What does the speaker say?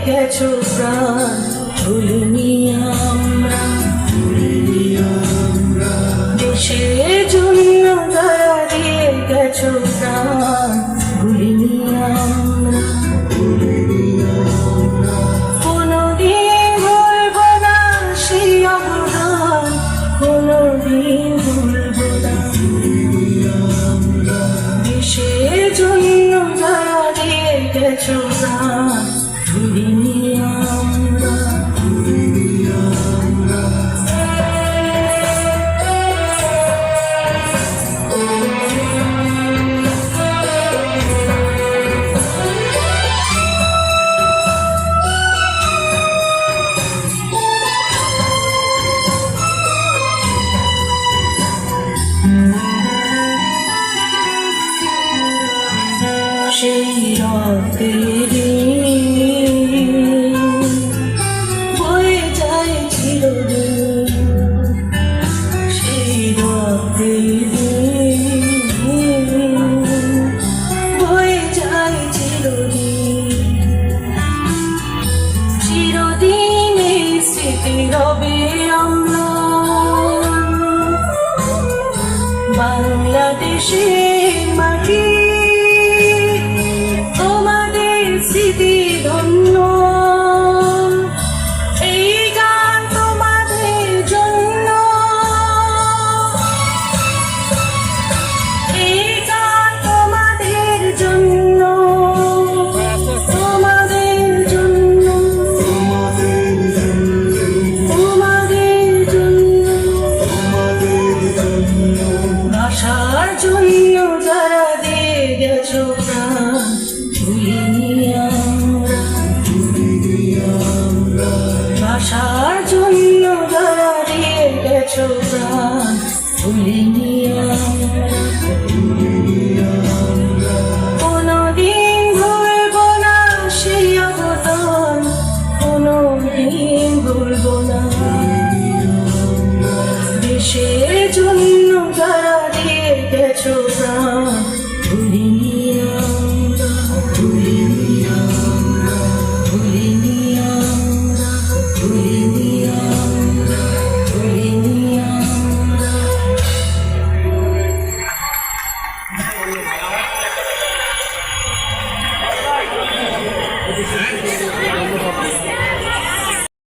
গেছো প্রাণ ভুলিনি আমরা, দেশের জন্য দয়া দিয়ে গেছো প্রাণ ভুলিনি আমরা। কোনোদিন ভুলব না সেই অবদান, কোনোদিন ভুলব না। দেশের জন্য দয়া দিয়ে গেছো প্রাণ ভুলিনি আমরা। সেই রক্তেরই বয়ে যায় চিরদিন, সেই রক্তেরই বয়ে যায় চিরদিন। চিরদিন এই স্মৃতি রবে অম্লান, বাংলাদেশের মাটি স্মৃতি ধন্য। এই গান তোমাদের জন্য, এই গান তোমাদের জন্য, তোমাদের জন্য, তোমাদের জন্য। ভাষার জন্য যারা দিয়ে গেছো প্রাণ ভুলিনি আমরা, ভাষার জন্য যারা দিয়ে গেছো প্রাণ ভুলিনি আমরা। কোনোদিন ভুলব না সেই অবদান, কোনোদিন ভুলব না। দেশের জন্য যারা দিয়ে গেছো প্রাণ ভুলিনি আমরা, ভুলিনি আমরা, ভুলিনি আমরা, ভুলিনি আমরা, ভুলিনি আমরা।